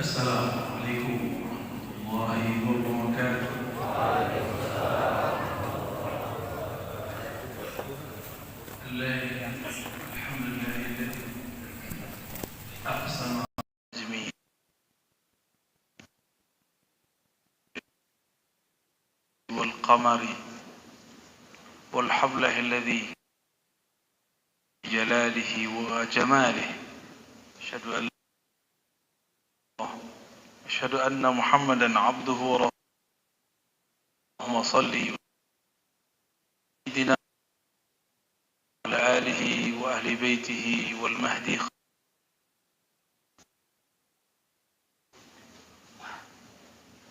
Assalamualaikum warahmatullahi wabarakatuh. Alhamdulillah aqsama jami'i wal qamari wal hablah alladhi jalalihi wa jamalihi asyhadu anna Muhammadan abduhu wa rasuluhu. Allahumma salli sayyidina wa ala alihi wa ahli baitihi wal mahdi.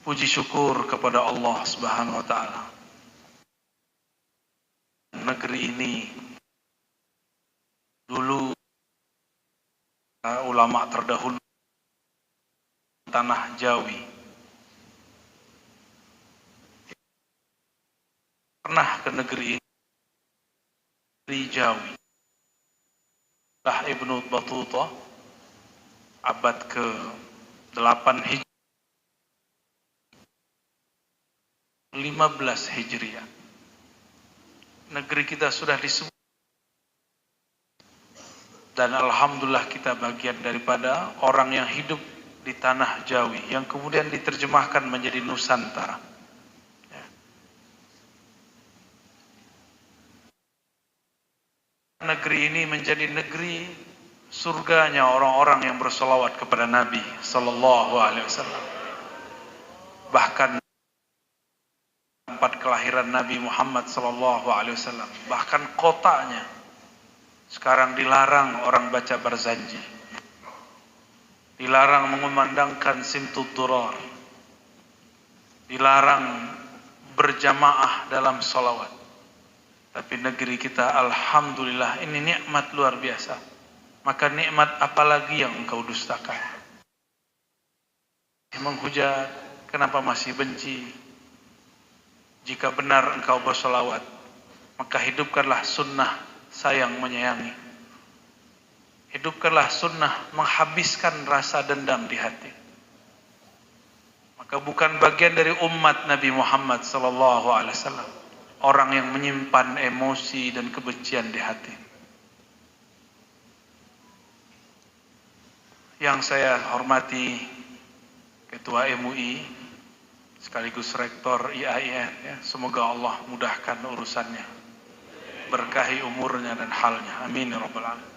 Puji syukur kepada Allah Subhanahu wa taala. Negeri ini dulu ulama terdahulu tanah Jawi pernah ke negeri ini, negeri Jawi. Lah Ibnu Battuta abad ke-8 Hijriah, 15 Hijriah. Negeri kita sudah disebut, dan alhamdulillah kita bagian daripada orang yang hidup di tanah Jawi yang kemudian diterjemahkan menjadi Nusantara. Negeri ini menjadi negeri surganya orang-orang yang bersolawat kepada Nabi Sallallahu Alaihi Wasallam. Bahkan tempat kelahiran Nabi Muhammad Sallallahu Alaihi Wasallam, bahkan kotanya sekarang dilarang orang baca barzanji, dilarang mengumandangkan simtud durar, dilarang berjamaah dalam solawat. Tapi negeri kita alhamdulillah ini nikmat luar biasa. Maka nikmat apalagi yang engkau dustakan? Menghujat, kenapa masih benci? Jika benar engkau bersolawat, maka hidupkanlah sunnah sayang menyayangi. Hidupkanlah sunnah menghabiskan rasa dendam di hati. Maka bukan bagian dari umat Nabi Muhammad sallallahu alaihi wasallam orang yang menyimpan emosi dan kebencian di hati. Yang saya hormati Ketua MUI sekaligus Rektor IAIN, ya, semoga Allah mudahkan urusannya, berkahi umurnya dan halnya, amin ya rabbal alamin.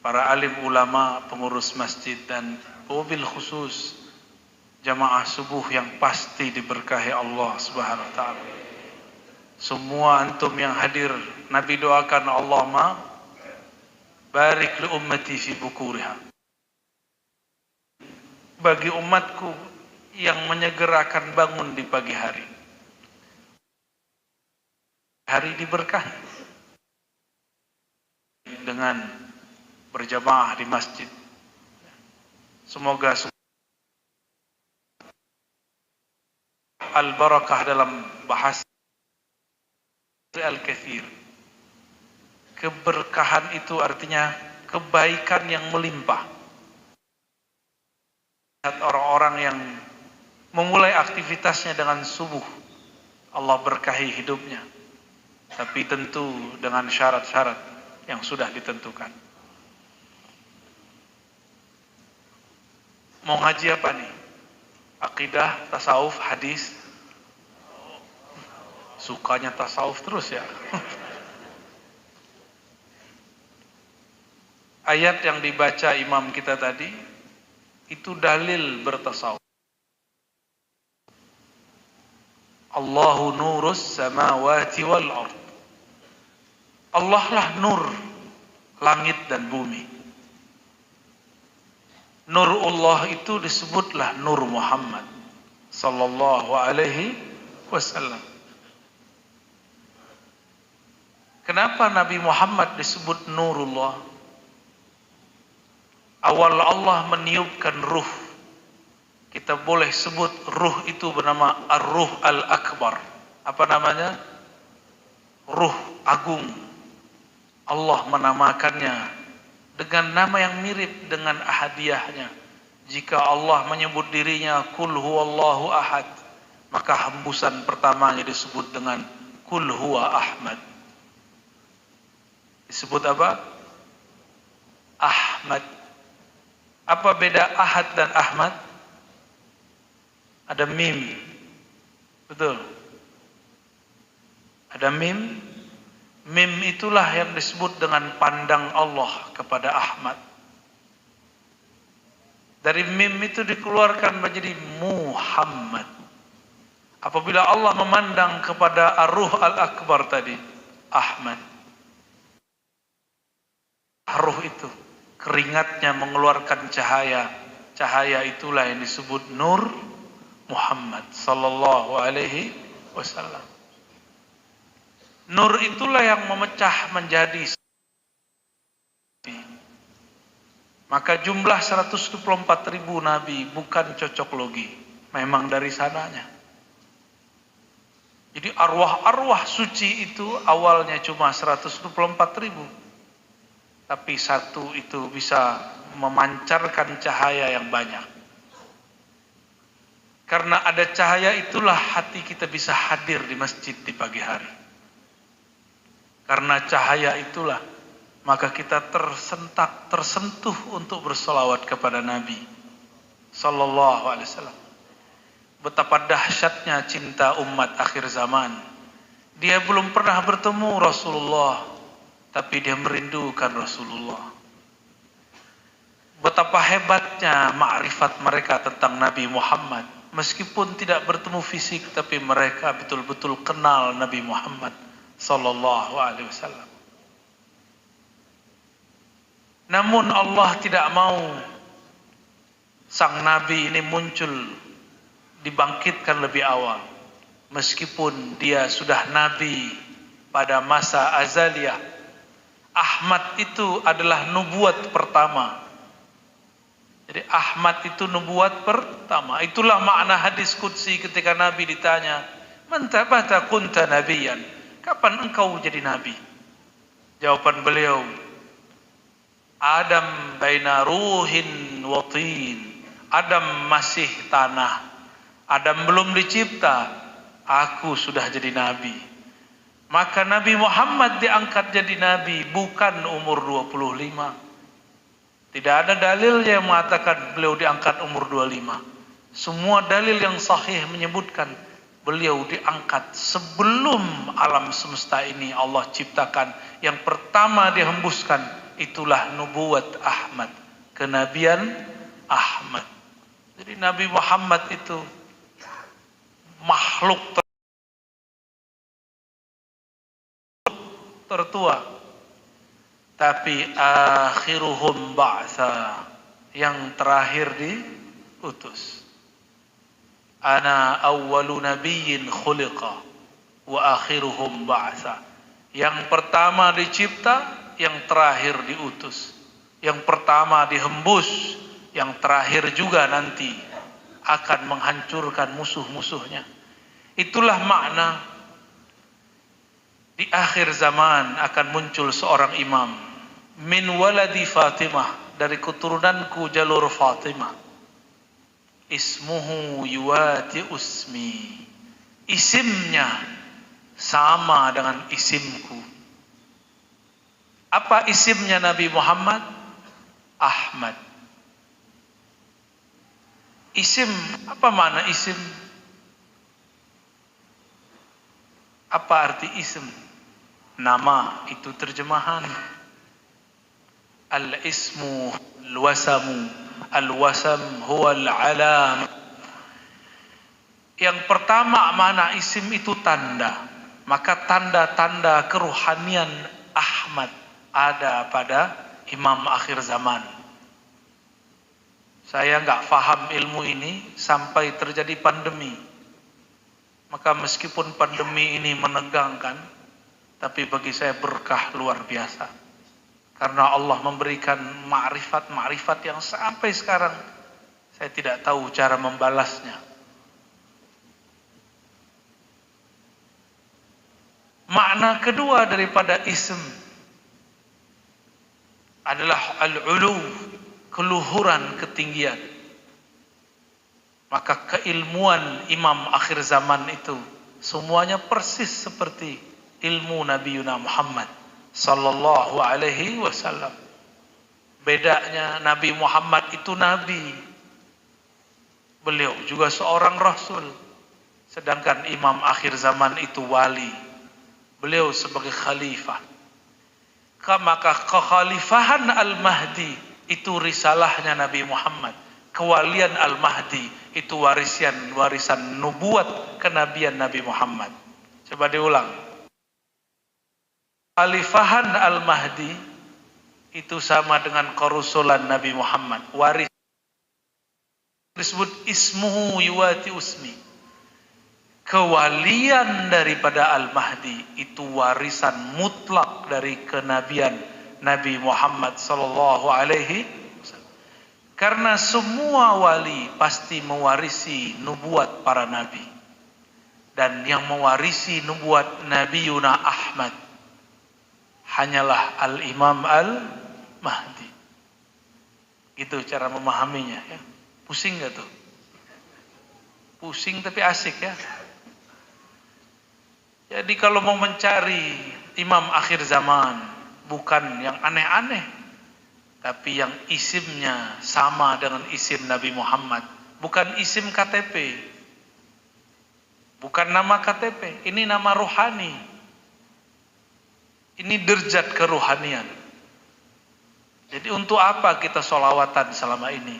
Para alim ulama, pengurus masjid, dan wabil khusus jamaah subuh yang pasti diberkahi Allah Subhanahu wa taala. Semua antum yang hadir, Nabi doakan, Allahumma barik li ummati fi bukuriha. Bagi umatku yang menyegerakan bangun di pagi hari, hari diberkahi dengan berjamaah di masjid. Semoga al-barakah dalam bahasa al-kathir. Keberkahan itu artinya kebaikan yang melimpah. Orang-orang yang memulai aktivitasnya dengan subuh, Allah berkahi hidupnya. Tapi tentu dengan syarat-syarat yang sudah ditentukan. Mau ngaji apa nih? Akidah, tasawuf, hadis? Sukanya tasawuf terus ya. Ayat yang dibaca imam kita tadi itu dalil bertasawuf. Allahu nurus samawati wal ard. Allah lah nur langit dan bumi. Nurullah itu disebutlah Nur Muhammad sallallahu alaihi wasallam. Kenapa Nabi Muhammad disebut Nurullah? Awal Allah meniupkan ruh. Kita boleh sebut ruh itu bernama Ar-Ruh Al-Akbar. Apa namanya? Ruh Agung. Allah menamakannya dengan nama yang mirip dengan ahadiyahnya, Jika Allah menyebut dirinya Qul huwallahu ahad, maka hembusan pertamanya disebut dengan Qul huwa Ahmad. Disebut apa? Ahmad. Apa beda ahad dan Ahmad? Ada mim. Betul. Ada mim. Mim itulah yang disebut dengan pandang Allah kepada Ahmad. Dari mim itu dikeluarkan menjadi Muhammad. Apabila Allah memandang kepada Ar-Ruh Al-Akbar tadi, Ahmad. Ruh itu, keringatnya mengeluarkan cahaya. Cahaya itulah yang disebut Nur Muhammad sallallahu alaihi wasallam. Nur itulah yang memecah menjadi. Maka jumlah 124.000 nabi bukan cocok logi, memang dari sananya. Jadi arwah-arwah suci itu awalnya cuma 124.000, tapi satu itu bisa memancarkan cahaya yang banyak. Karena ada cahaya itulah hati kita bisa hadir di masjid di pagi hari. Karena cahaya itulah maka kita tersentuh untuk bersolawat kepada Nabi sallallahu alaihi wasallam. Betapa dahsyatnya cinta umat akhir zaman. Dia belum pernah bertemu Rasulullah, tapi dia merindukan Rasulullah. Betapa hebatnya ma'rifat mereka tentang Nabi Muhammad. Meskipun tidak bertemu fisik, tapi mereka betul-betul kenal Nabi Muhammad sallallahu alaihi wasallam. Namun Allah tidak mau sang Nabi ini muncul, dibangkitkan lebih awal. Meskipun dia sudah Nabi pada masa azaliyah. Ahmad itu adalah nubuat pertama. Jadi Ahmad itu nubuat pertama. Itulah makna hadis qudsi ketika Nabi ditanya, "Man tabata kunta nabiyan?" Kapan engkau jadi Nabi? Jawaban beliau, Adam baina ruhin wa tin. Adam masih tanah. Adam belum dicipta. Aku sudah jadi Nabi. Maka Nabi Muhammad diangkat jadi Nabi bukan umur 25. Tidak ada dalil yang mengatakan beliau diangkat umur 25. Semua dalil yang sahih menyebutkan beliau diangkat sebelum alam semesta ini Allah ciptakan. Yang pertama dihembuskan itulah nubuat Ahmad, kenabian Ahmad. Jadi Nabi Muhammad itu makhluk tertua, tapi akhiruhum ba'tha, yang terakhir diutus. Ana awwalu nabiyyin khuliqa wa akhiruhum ba'tha. Yang pertama dicipta, yang terakhir diutus. Yang pertama dihembus, yang terakhir juga nanti akan menghancurkan musuh-musuhnya. Itulah makna di akhir zaman akan muncul seorang imam min waladi Fatimah, dari keturunanku jalur Fatimah. Ismuhu yuwati usmi, isimnya sama dengan isimku. Apa isimnya Nabi Muhammad? Ahmad. Isim, apa makna isim? Apa arti isim? Nama, itu terjemahan. Al-ismu al-wasamu. Al-wasam huwa al-alam. Yang pertama makna isim itu tanda. Maka tanda-tanda keruhanian Ahmad ada pada imam akhir zaman. Saya nggak paham ilmu ini sampai terjadi pandemi. Maka meskipun pandemi ini menegangkan, tapi bagi saya berkah luar biasa. Karena Allah memberikan ma'rifat yang sampai sekarang saya tidak tahu cara membalasnya. Makna kedua daripada ism adalah al-ulu, keluhuran, ketinggian. Maka keilmuan imam akhir zaman itu semuanya persis seperti ilmu Nabi Muhammad sallallahu alaihi wasallam. Bedanya Nabi Muhammad itu nabi, beliau juga seorang rasul. Sedangkan imam akhir zaman itu wali, beliau sebagai khalifah. Maka kekhalifahan Al-Mahdi itu risalahnya Nabi Muhammad. Kewalian Al-Mahdi itu warisan nubuat kenabian Nabi Muhammad. Coba diulang. Khalifahan Al-Mahdi itu sama dengan kerusulan Nabi Muhammad. Waris disebut ismuhu yuwati usmi. Kewalian daripada Al-Mahdi itu warisan mutlak dari kenabian Nabi Muhammad sallallahu alaihi wasallam. Karena semua wali pasti mewarisi nubuat para nabi. Dan yang mewarisi nubuat Nabi Ahmad hanyalah Al-Imam Al-Mahdi. Itu cara memahaminya ya. Pusing gak tuh? Pusing tapi asik ya. Jadi kalau mau mencari imam akhir zaman, bukan yang aneh-aneh, tapi yang isimnya sama dengan isim Nabi Muhammad. Bukan isim KTP, bukan nama KTP, ini nama rohani. Ini derajat kerohanian. Jadi untuk apa kita sholawatan selama ini?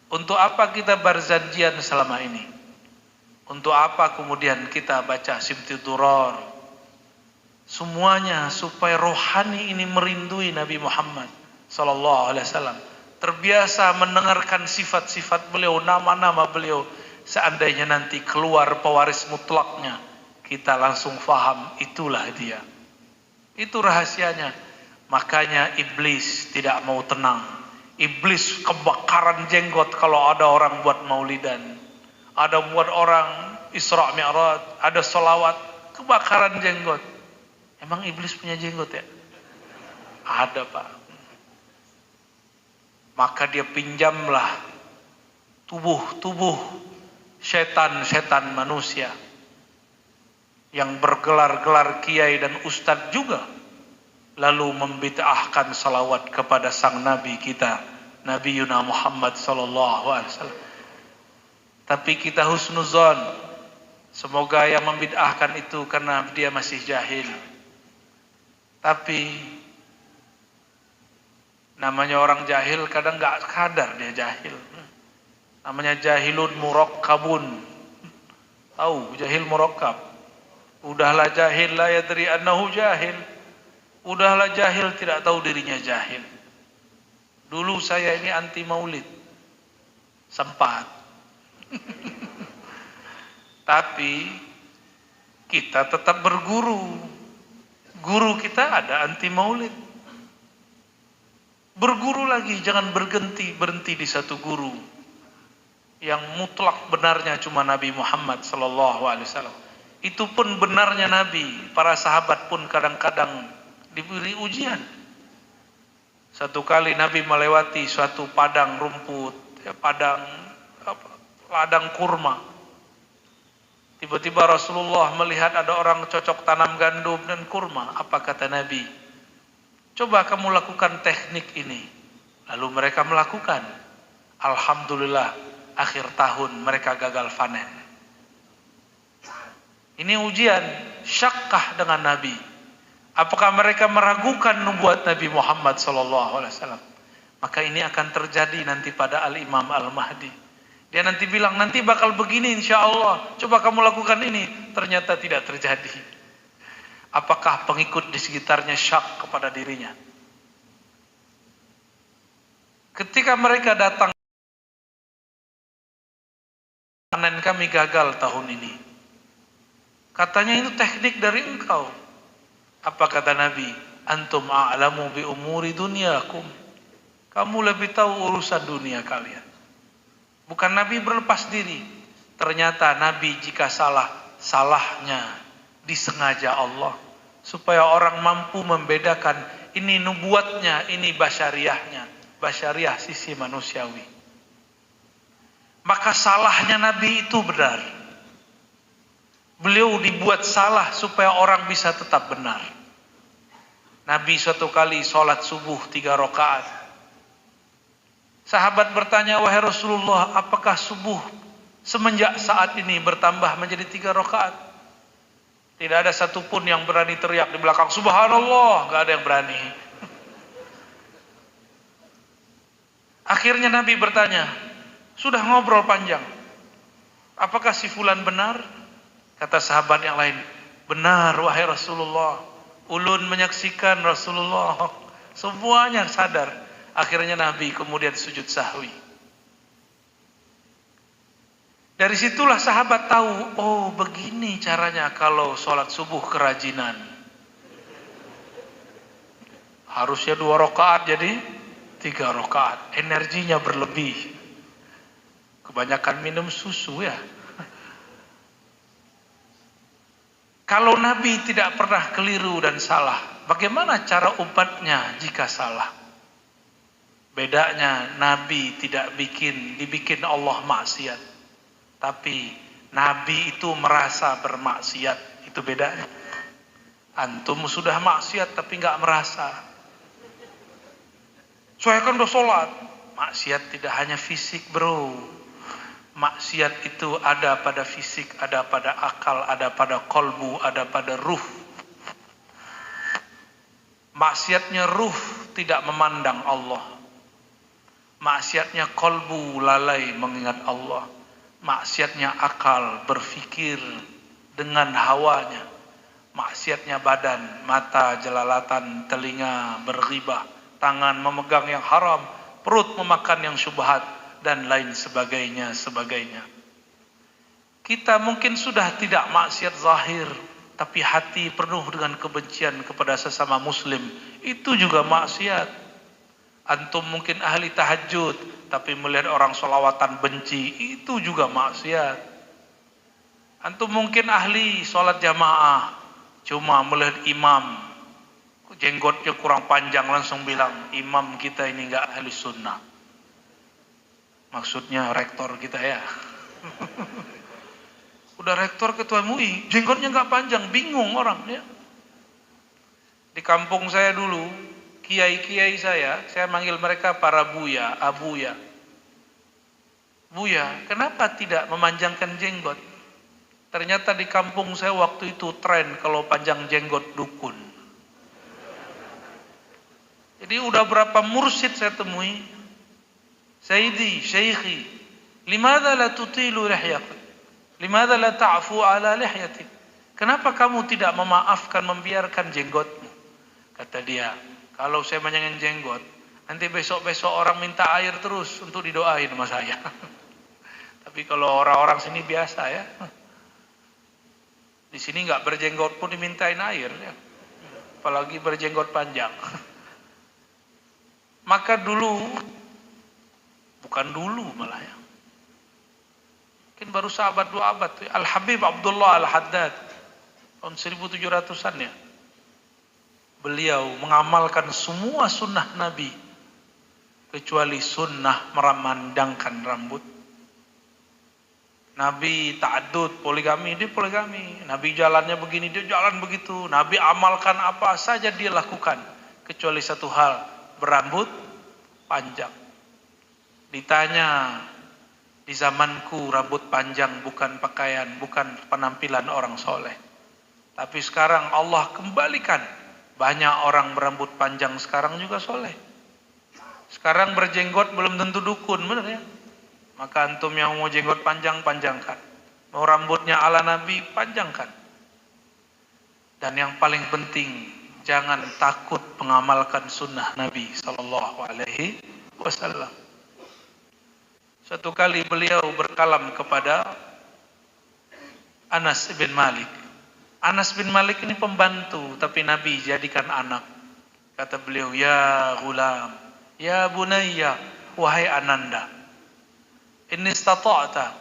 Untuk apa kita berzanjian selama ini? Untuk apa kemudian kita baca Simtidurar? Semuanya supaya rohani ini merindui Nabi Muhammad sallallahu alaihi wasallam. Terbiasa mendengarkan sifat-sifat beliau, nama-nama beliau. Seandainya nanti keluar pewaris mutlaknya, kita langsung faham itulah dia. Itu rahasianya. Makanya iblis tidak mau tenang. Iblis kebakaran jenggot kalau ada orang buat maulidan. Ada buat orang Isra Mi'raj, ada sholawat, kebakaran jenggot. Emang iblis punya jenggot ya? Ada Pak. Maka dia pinjamlah tubuh setan-setan manusia yang bergelar-gelar kiai dan ustadz juga, lalu membid'ahkan salawat kepada sang nabi kita, Nabi Muhammad sallallahu alaihi wasallam. Tapi kita husnuzon, semoga yang membid'ahkan itu karena dia masih jahil. Tapi namanya orang jahil kadang gak sadar dia jahil. Namanya jahilun murakkabun. Tahu jahil murakkab? Udahlah jahil la yadri annahu jahil. Udahlah jahil tidak tahu dirinya jahil. Dulu saya ini anti maulid. Sempat. Tapi kita tetap berguru. Guru kita ada anti maulid. Berguru lagi, jangan berhenti di satu guru. Yang mutlak benarnya cuma Nabi Muhammad sallallahu alaihi wasallam. Itu pun benarnya Nabi, para sahabat pun kadang-kadang diberi ujian. Satu kali Nabi melewati suatu padang rumput, ladang kurma. Tiba-tiba Rasulullah melihat ada orang cocok tanam gandum dan kurma. Apa kata Nabi? Coba kamu lakukan teknik ini. Lalu mereka melakukan. Alhamdulillah, akhir tahun mereka gagal panen. Ini ujian, syakkah dengan Nabi. Apakah mereka meragukan nubuat Nabi Muhammad SAW? Maka ini akan terjadi nanti pada Al-Imam Al-Mahdi. Dia nanti bilang, nanti bakal begini insya Allah. Coba kamu lakukan ini. Ternyata tidak terjadi. Apakah pengikut di sekitarnya syak kepada dirinya? Ketika mereka datang, panen kami gagal tahun ini. Katanya itu teknik dari engkau. Apa kata Nabi? Antum a'lamu bi umuri dunyakum. Kamu lebih tahu urusan dunia kalian. Bukan Nabi berlepas diri. Ternyata Nabi jika salah, salahnya disengaja Allah. Supaya orang mampu membedakan ini nubuatnya, ini basyariahnya. Basyariah sisi manusiawi. Maka salahnya Nabi itu benar. Beliau dibuat salah supaya orang bisa tetap benar. Nabi suatu kali sholat subuh 3 rakaat. Sahabat bertanya, wahai Rasulullah, apakah subuh semenjak saat ini bertambah menjadi 3 rakaat? Tidak ada satupun yang berani teriak di belakang, subhanallah, gak ada yang berani. Akhirnya Nabi bertanya, sudah ngobrol panjang, apakah si fulan benar? Kata sahabat yang lain, benar wahai Rasulullah. Ulun menyaksikan Rasulullah. Semuanya sadar. Akhirnya Nabi kemudian sujud sahwi. Dari situlah sahabat tahu, oh begini caranya kalau sholat subuh kerajinan. Harusnya 2 rakaat jadi 3 rakaat. Energinya berlebih. Kebanyakan minum susu ya. Kalau Nabi tidak pernah keliru dan salah, bagaimana cara umatnya jika salah? Bedanya Nabi tidak dibikin Allah maksiat. Tapi Nabi itu merasa bermaksiat. Itu bedanya. Antum sudah maksiat tapi nggak merasa. Saya kan udah sholat. Maksiat tidak hanya fisik bro. Maksiat itu ada pada fisik, ada pada akal, ada pada kolbu, ada pada ruh. Maksiatnya ruh tidak memandang Allah. Maksiatnya kolbu lalai mengingat Allah. Maksiatnya akal berfikir dengan hawanya. Maksiatnya badan, mata jelalatan, telinga berghibah, tangan memegang yang haram, perut memakan yang syubhat, dan lain sebagainya. Kita mungkin sudah tidak maksiat zahir, tapi hati penuh dengan kebencian kepada sesama muslim. Itu juga maksiat. Antum mungkin ahli tahajud, tapi melihat orang sholawatan benci, itu juga maksiat. Antum mungkin ahli sholat jamaah, cuma melihat imam, jenggotnya kurang panjang, langsung bilang, imam kita ini enggak ahli sunnah. Maksudnya rektor kita ya. Udah rektor ketua MUI, jenggotnya nggak panjang, bingung orang ya. Di kampung saya dulu, kiai-kiai saya manggil mereka para buya, abuya. Buya, kenapa tidak memanjangkan jenggot? Ternyata di kampung saya waktu itu tren kalau panjang jenggot dukun. Jadi udah berapa mursyid saya temui, Sayyidi, Syaikhi, limadha la tutilu lihyatik? Limadha la ta'fu ala lihyatik? Kenapa kamu tidak memaafkan, membiarkan jenggotmu? Kata dia, kalau saya panjangin jenggot, nanti besok-besok orang minta air terus untuk didoain sama saya. Tapi kalau orang-orang sini biasa ya. Di sini nggak berjenggot pun dimintain air ya. Apalagi berjenggot panjang. Maka bukan dulu malah ya. Mungkin baru sahabat 2 abad. Al-Habib Abdullah Al-Haddad. Tahun 1700-an ya. Beliau mengamalkan semua sunnah Nabi. Kecuali sunnah meramandangkan rambut. Nabi ta'addud, poligami, dia poligami. Nabi jalannya begini, dia jalan begitu. Nabi amalkan apa saja dia lakukan. Kecuali satu hal, berambut panjang. Ditanya, di zamanku rambut panjang bukan pakaian, bukan penampilan orang soleh. Tapi sekarang Allah kembalikan. Banyak orang berambut panjang sekarang juga soleh. Sekarang berjenggot belum tentu dukun, benar ya? Maka antum yang mau jenggot panjang, panjangkan. Mau rambutnya ala Nabi, panjangkan. Dan yang paling penting, jangan takut mengamalkan sunnah Nabi Sallallahu Alaihi Wasallam. Suatu kali beliau berkalam kepada Anas bin Malik. Anas bin Malik ini pembantu, tapi Nabi jadikan anak. Kata beliau, ya ghulam, ya bunayya, wahai ananda, in istata'ta,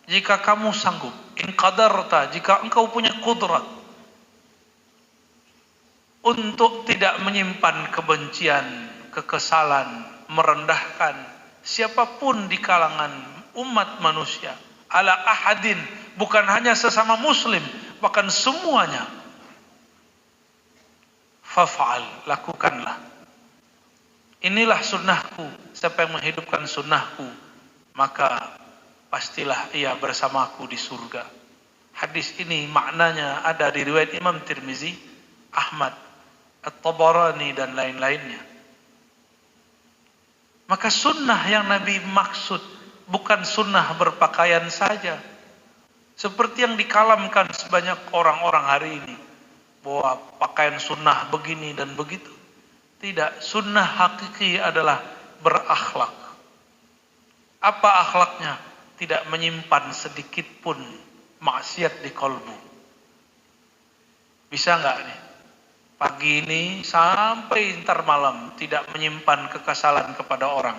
jika kamu sanggup, in qadarta, jika engkau punya kudrat untuk tidak menyimpan kebencian, kekesalan, merendahkan siapapun di kalangan umat manusia, ala ahadin, bukan hanya sesama muslim, bahkan semuanya. Faf'al, lakukanlah. Inilah sunnahku. Siapa yang menghidupkan sunnahku, maka pastilah ia bersamaku di surga. Hadis ini maknanya ada di riwayat Imam Tirmizi, Ahmad, At-Tabarani dan lain-lainnya. Maka sunnah yang Nabi maksud bukan sunnah berpakaian saja, seperti yang dikalamkan sebanyak orang-orang hari ini, bahwa pakaian sunnah begini dan begitu. Tidak, sunnah hakiki adalah berakhlak. Apa akhlaknya? Tidak menyimpan sedikit pun maksiat di kalbu. Bisa nggak nih? Pagi ini sampai ntar malam tidak menyimpan kekesalan kepada orang,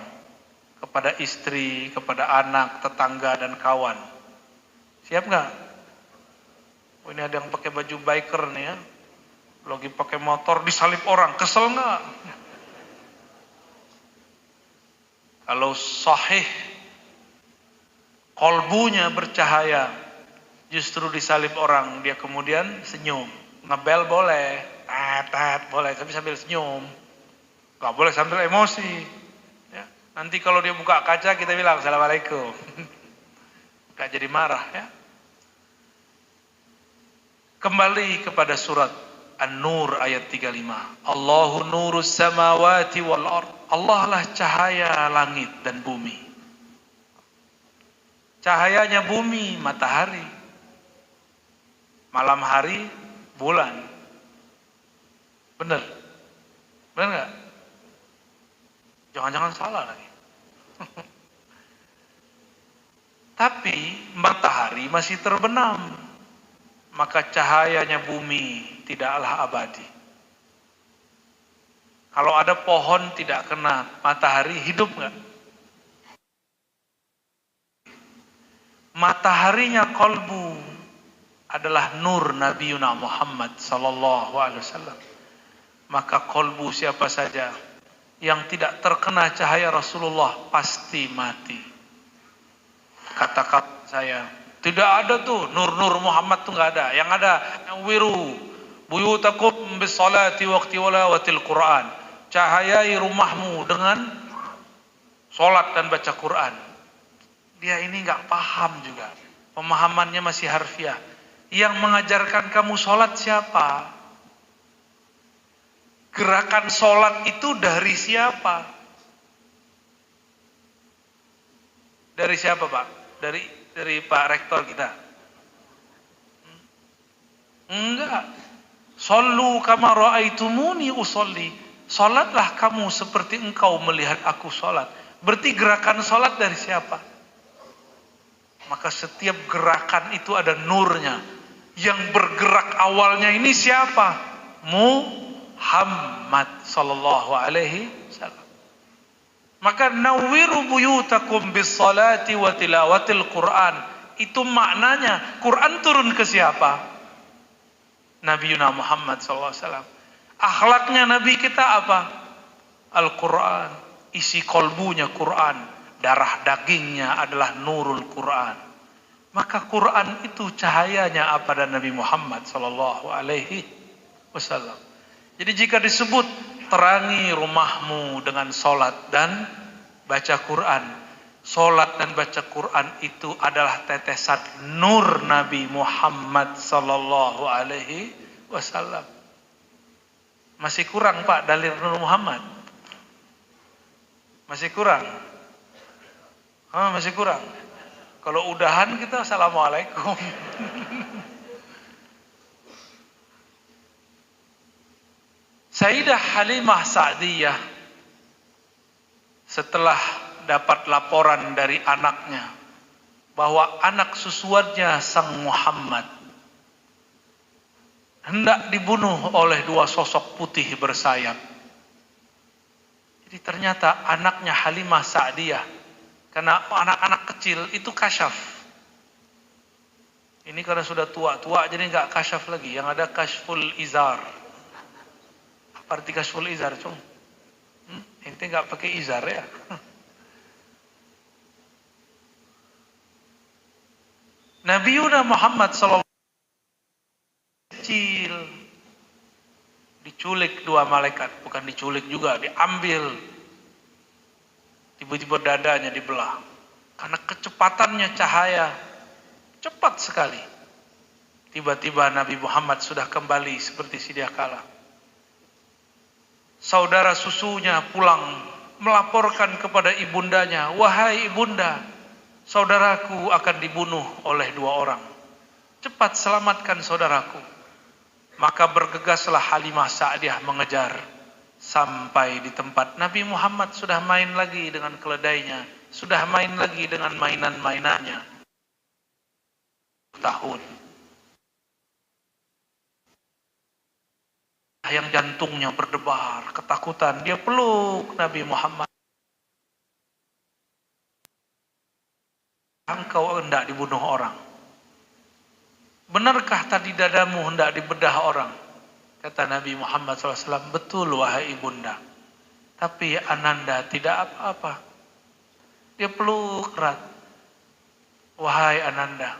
kepada istri, kepada anak, tetangga dan kawan. Siap nggak? Oh, ini ada yang pakai baju biker nih ya, lagi pakai motor disalip orang, kesel nggak? Kalau sahih, kolbunya bercahaya, justru disalip orang, dia kemudian senyum. Ngebel boleh, tat boleh, tapi sambil senyum. Gak boleh sambil emosi. Ya. Nanti kalau dia buka kaca kita bilang assalamualaikum. Gak jadi marah ya. Kembali kepada surat An-Nur ayat 35. Allahu nurus samawati wal ard. Allah lah cahaya langit dan bumi. Cahayanya bumi, matahari. Malam hari, bulan. Benar? Benar nggak? Jangan-jangan salah lagi. Tapi matahari masih terbenam. Maka cahayanya bumi tidaklah abadi. Kalau ada pohon tidak kena matahari, hidup nggak? Mataharinya kolbu adalah nur Nabi Muhammad sallallahu alaihi wasallam. Maka kolbu siapa saja yang tidak terkena cahaya Rasulullah pasti mati. Kata-kata saya, tidak ada tuh nur-nur Muhammad tuh nggak ada. Yang ada wiru buyutakum bisolati waqti walawatil Quran. Cahayai rumahmu dengan solat dan baca Quran. Dia ini nggak paham juga, pemahamannya masih harfiah. Yang mengajarkan kamu solat siapa? Gerakan solat itu dari siapa? Dari siapa Pak? Dari Pak Rektor kita? Enggak. Sallu kama ra'aitumuni usolli. Salatlah kamu seperti engkau melihat aku salat. Berarti gerakan salat dari siapa? Maka setiap gerakan itu ada nurnya. Yang bergerak awalnya ini siapa? Muhammad sallallahu alaihi wasallam. Maka nawwiru buyutakum bis salati wa tilawatil Quran. Itu maknanya Quran turun ke siapa? Nabi Muhammad sallallahu alaihi wasallam. Akhlaknya Nabi kita apa? Al-Quran. Isi kolbunya Quran. Darah dagingnya adalah nurul Quran. Maka Quran itu cahayanya apa pada Nabi Muhammad sallallahu alaihi wasallam. Jadi jika disebut terangi rumahmu dengan solat dan baca Quran. Solat dan baca Quran itu adalah tetesan nur Nabi Muhammad sallallahu alaihi wasallam. Masih kurang Pak dalil Nur Muhammad? Masih kurang? Masih kurang? Kalau udahan kita assalamualaikum. Sayyidah Halimah Sa'diyah setelah dapat laporan dari anaknya bahwa anak susuannya Sang Muhammad hendak dibunuh oleh dua sosok putih bersayap. Jadi ternyata anaknya Halimah Sa'diyah, karena anak-anak kecil itu kasyaf. Ini karena sudah tua-tua jadi nggak kasyaf lagi, yang ada kasyful izar. Apa arti kasyful izar, Cung? Ente nggak pakai izar ya? Nabiuna Muhammad SAW kecil, diculik dua malaikat, bukan diculik juga, diambil, tiba-tiba dadanya dibelah, karena kecepatannya cahaya, cepat sekali. Tiba-tiba Nabi Muhammad sudah kembali seperti sedia kala. Saudara susunya pulang melaporkan kepada ibundanya, wahai ibunda, saudaraku akan dibunuh oleh dua orang. Cepat selamatkan saudaraku. Maka bergegaslah Halimah Sa'diyah mengejar. Sampai di tempat Nabi Muhammad sudah main lagi dengan keledainya, sudah main lagi dengan mainan-mainannya. Tahun. Yang jantungnya berdebar, ketakutan, dia peluk Nabi Muhammad. Engkau hendak dibunuh orang. Benarkah tadi dadamu hendak dibedah orang? Kata Nabi Muhammad SAW, betul wahai ibunda. Tapi Ananda tidak apa-apa. Dia peluk erat. Wahai Ananda,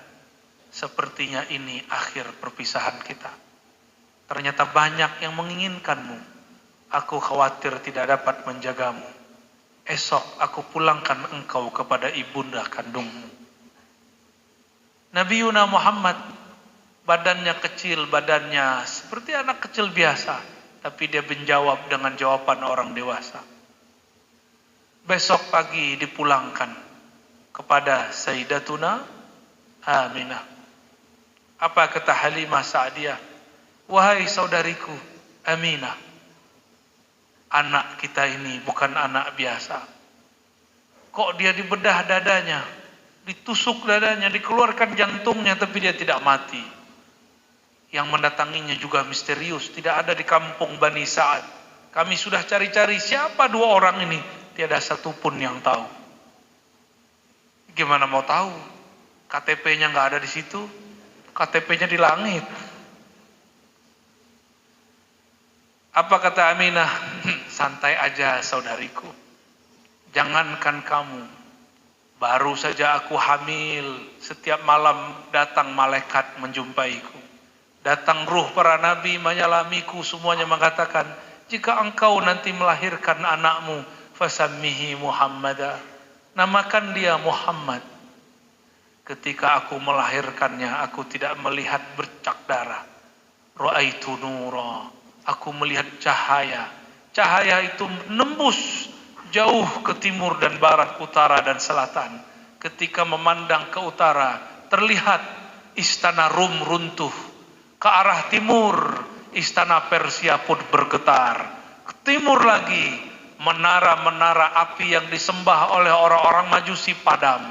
sepertinya ini akhir perpisahan kita. Ternyata banyak yang menginginkanmu. Aku khawatir tidak dapat menjagamu. Esok aku pulangkan engkau kepada ibunda kandungmu. Nabi Yuna Muhammad, badannya kecil, badannya seperti anak kecil biasa. Tapi dia menjawab dengan jawaban orang dewasa. Besok pagi dipulangkan kepada Sayyidatuna Aminah. Apa kata Halimah Sa'diyah? Wahai saudariku Aminah, anak kita ini bukan anak biasa. Kok dia dibedah dadanya, ditusuk dadanya, dikeluarkan jantungnya, tapi dia tidak mati. Yang mendatanginya juga misterius, tidak ada di kampung Bani Sa'ad. Kami sudah cari-cari siapa dua orang ini, tiada satupun yang tahu. Gimana mau tahu? KTP-nya nggak ada di situ, KTP-nya di langit. Apa kata Aminah? Santai aja saudariku. Jangankan kamu, baru saja aku hamil, setiap malam datang malaikat menjumpaiku. Datang ruh para nabi menyalamiku, semuanya mengatakan, jika engkau nanti melahirkan anakmu, fasammihi Muhammada, namakan dia Muhammad. Ketika aku melahirkannya, aku tidak melihat bercak darah. Ra'aitu nura. Aku melihat cahaya. Cahaya itu menembus jauh ke timur dan barat, utara dan selatan. Ketika memandang ke utara, terlihat istana Rum runtuh. Ke arah timur, istana Persia pun bergetar. Ke timur lagi, menara-menara api yang disembah oleh orang-orang Majusi padam.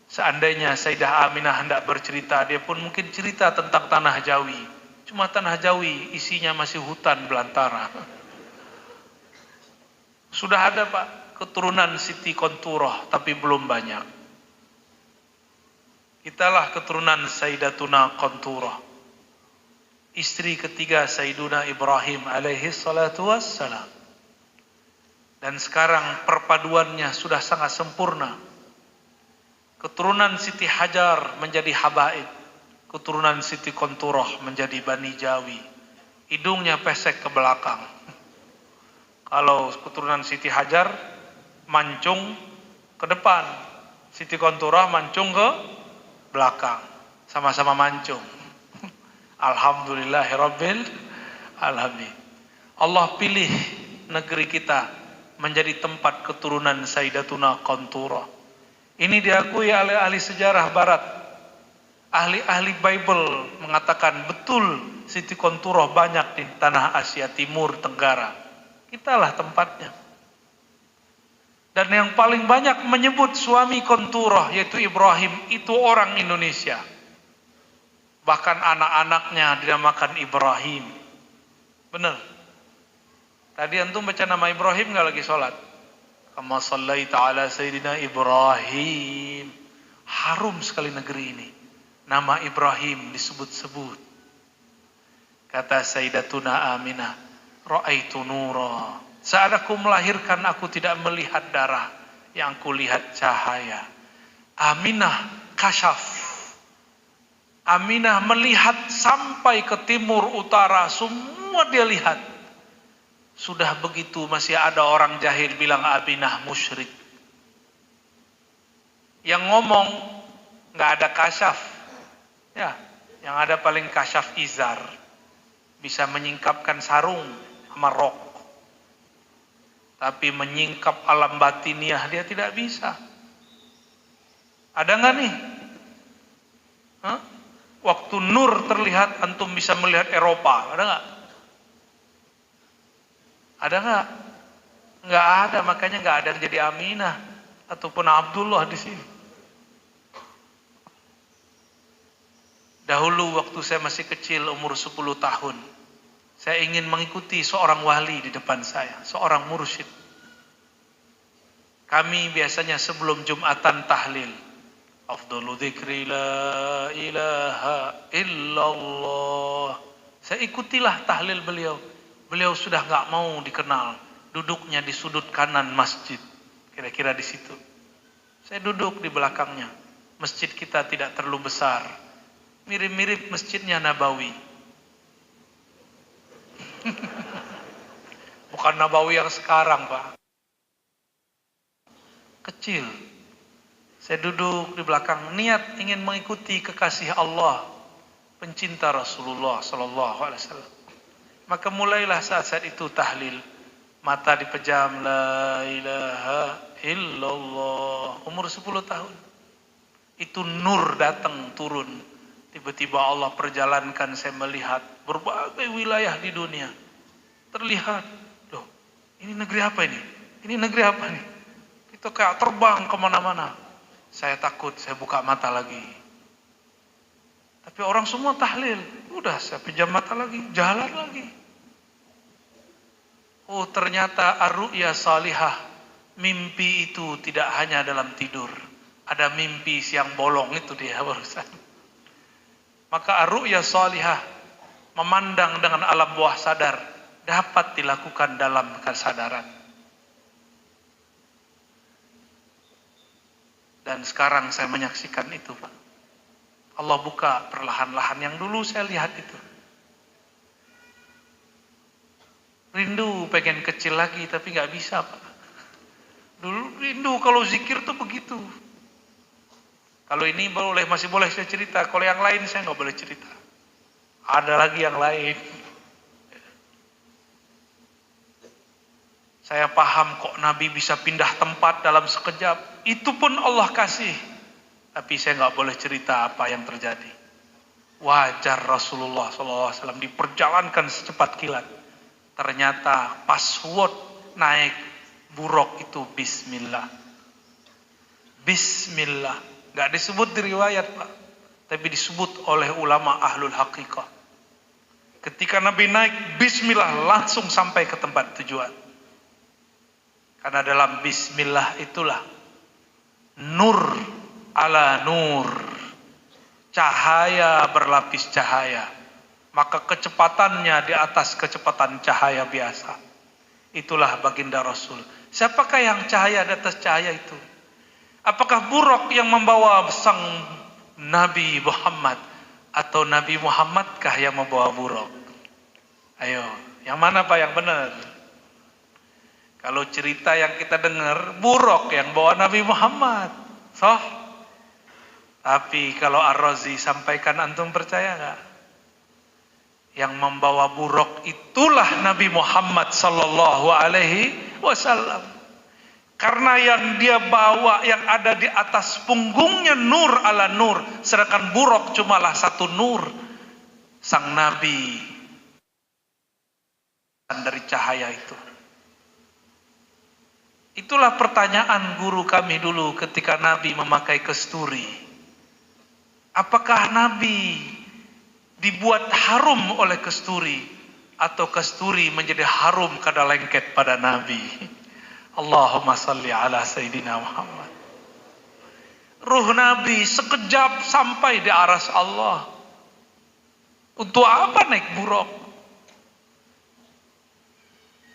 Seandainya Sayyidah Aminah hendak bercerita, dia pun mungkin cerita tentang tanah Jawi. Cuma tanah Jawi isinya masih hutan belantara. Sudah ada Pak keturunan Siti Konturoh, tapi belum banyak. Kitalah keturunan Sayyidatuna Konturoh, istri ketiga Sayyiduna Ibrahim alaihi salatu wassalam. Dan sekarang perpaduannya sudah sangat sempurna. Keturunan Siti Hajar menjadi habaib. Keturunan Siti Konturoh menjadi Bani Jawi. Hidungnya pesek ke belakang. Kalau keturunan Siti Hajar mancung ke depan, Siti Konturoh mancung ke belakang. Sama-sama mancung. Alhamdulillahirabbil alamin. Allah pilih negeri kita menjadi tempat keturunan Sayyidatuna Konturoh. Ini diakui oleh ahli sejarah barat. Ahli-ahli Bible mengatakan betul Siti Konturoh banyak di tanah Asia Timur Tenggara. Kitalah tempatnya. Dan yang paling banyak menyebut suami Konturoh yaitu Ibrahim, itu orang Indonesia. Bahkan anak-anaknya dinamakan Ibrahim. Benar. Tadi antum baca nama Ibrahim nggak lagi sholat? Kama sallaita ala Sayyidina Ibrahim. Harum sekali negeri ini. Nama Ibrahim disebut-sebut. Kata Sayyidatuna Aminah, ra'aitu nura. Saat aku melahirkan, aku tidak melihat darah, yang aku lihat cahaya. Aminah kasyaf, Aminah melihat sampai ke timur, utara, semua dia lihat. Sudah begitu masih ada orang jahil bilang Aminah musyrik. Yang ngomong nggak ada kasyaf, ya, yang ada paling kasyaf izar, bisa menyingkapkan sarung sama rok, tapi menyingkap alam batiniah dia tidak bisa. Ada nggak nih? Hah? Waktu nur terlihat, antum bisa melihat Eropa, ada nggak? Ada nggak? Nggak ada, makanya nggak ada yang jadi Aminah ataupun Abdullah di sini. Dahulu waktu saya masih kecil, umur 10 tahun, saya ingin mengikuti seorang wali di depan saya, seorang mursyid. Kami biasanya sebelum Jumatan tahlil, afdalu dzikri la ilaha illallah. Saya ikutilah tahlil beliau. Beliau sudah nggak mau dikenal, duduknya di sudut kanan masjid, kira-kira di situ. Saya duduk di belakangnya. Masjid kita tidak terlalu besar, mirip-mirip masjidnya Nabawi. Bukan Nabawi yang sekarang, Pak. Kecil. Saya duduk di belakang, niat ingin mengikuti kekasih Allah, pencinta Rasulullah sallallahu alaihi wasallam. Maka mulailah saat-saat itu tahlil. Mata dipejam, la ilaha illallah. Umur 10 tahun. Itu nur datang turun. Tiba-tiba Allah perjalankan, saya melihat berbagai wilayah di dunia. Terlihat, loh, ini negeri apa ini? Ini negeri apa nih? Itu kayak terbang kemana-mana. Saya takut, saya buka mata lagi. Tapi orang semua tahlil. Udah, saya pejam mata lagi, jalan lagi. Oh, ternyata ar-ru'ya salihah. Mimpi itu tidak hanya dalam tidur. Ada mimpi siang bolong, itu dia barusan. Maka ar-ru'ya salihah, memandang dengan alam bawah sadar, dapat dilakukan dalam kesadaran. Dan sekarang saya menyaksikan itu, Pak. Allah buka perlahan-lahan, yang dulu saya lihat itu. Rindu pengen kecil lagi, tapi nggak bisa, Pak. Dulu rindu kalau zikir tuh begitu. Kalau ini masih boleh saya cerita, kalau yang lain saya nggak boleh cerita. Ada lagi yang lain. Saya paham kok Nabi bisa pindah tempat dalam sekejap. Itu pun Allah kasih. Tapi saya nggak boleh cerita apa yang terjadi. Wajar Rasulullah SAW diperjalankan secepat kilat. Ternyata password naik buruk itu Bismillah. Bismillah. Nggak disebut di riwayat, Pak. Tapi disebut oleh ulama ahlul haqiqah. Ketika Nabi naik Bismillah, langsung sampai ke tempat tujuan. Karena dalam Bismillah itulah nur ala nur, cahaya berlapis cahaya, maka kecepatannya di atas kecepatan cahaya biasa. Itulah baginda Rasul. Siapakah yang cahaya di atas cahaya itu? Apakah buruk yang membawa sang Nabi Muhammad, atau Nabi Muhammadkah yang membawa buruk? Ayo, yang mana Pak yang benar? Kalau cerita yang kita dengar, buruk yang bawa Nabi Muhammad. Tapi kalau Ar-Razi sampaikan, antum percaya nggak? Yang membawa buruk itulah Nabi Muhammad sallallahu alaihi wasallam. Karena yang dia bawa, yang ada di atas punggungnya nur ala nur, sedangkan buruk cumalah satu nur. Sang Nabi dari cahaya itu. Itulah pertanyaan guru kami dulu ketika Nabi memakai kesturi. Apakah Nabi dibuat harum oleh kesturi, atau kesturi menjadi harum kada lengket pada Nabi? Allahumma salli ala Sayyidina Muhammad. Ruh Nabi sekejap sampai di aras Allah. Untuk apa naik buruk?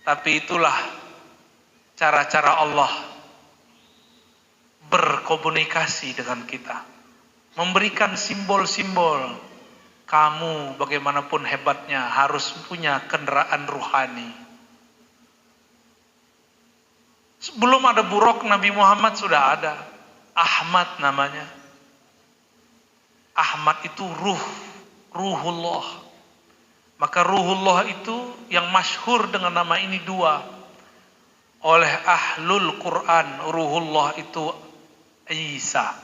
Tapi itulah cara-cara Allah berkomunikasi dengan kita. memberikan simbol-simbol. Kamu bagaimanapun hebatnya harus punya kendaraan ruhani. Sebelum ada buruk, Nabi Muhammad sudah ada. Ahmad namanya. Ahmad itu ruhullah. Maka ruhullah itu yang masyhur dengan nama ini dua. Oleh ahlul Quran, ruhullah itu Isa.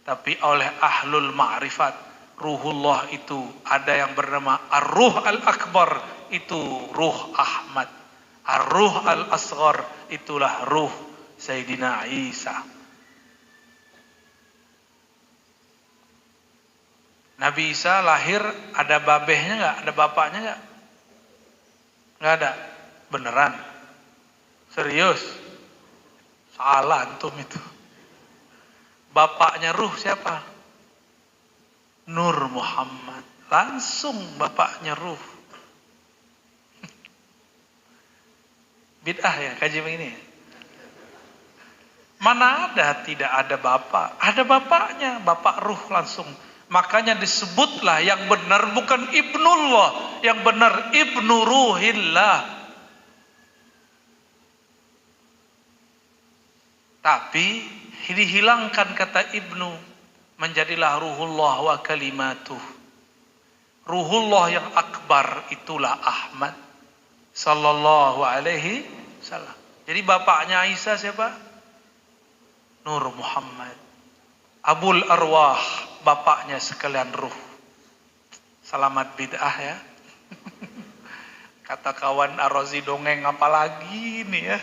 Tapi oleh ahlul ma'rifat, ruhullah itu ada yang bernama Ar-Ruh Al-Akbar, itu Ruh Ahmad. Ar-Ruh Al-Asghar, itulah Ruh Sayyidina Isa. Nabi Isa lahir, ada babehnya nggak? Ada bapaknya nggak? Nggak ada. Beneran? Serius? Salah antum itu. Bapaknya Ruh siapa? Nur Muhammad. Langsung bapaknya Ruh. Bid'ah ya kaji begini. Mana ada tidak ada bapak? Ada bapaknya, bapak Ruh langsung. Makanya disebutlah yang benar bukan Ibnullah, yang benar Ibnu Ruhillah. Tapi dihilangkan kata Ibnu, menjadilah Ruhullah wa kalimatuh. Ruhullah yang akbar itulah Ahmad sallallahu alaihi wasallam. Jadi bapaknya Isa siapa? Nur Muhammad. Abul Arwah, bapaknya sekalian ruh. Selamat bid'ah ya. Kata kawan Ar-Razi dongeng apalagi nih ya.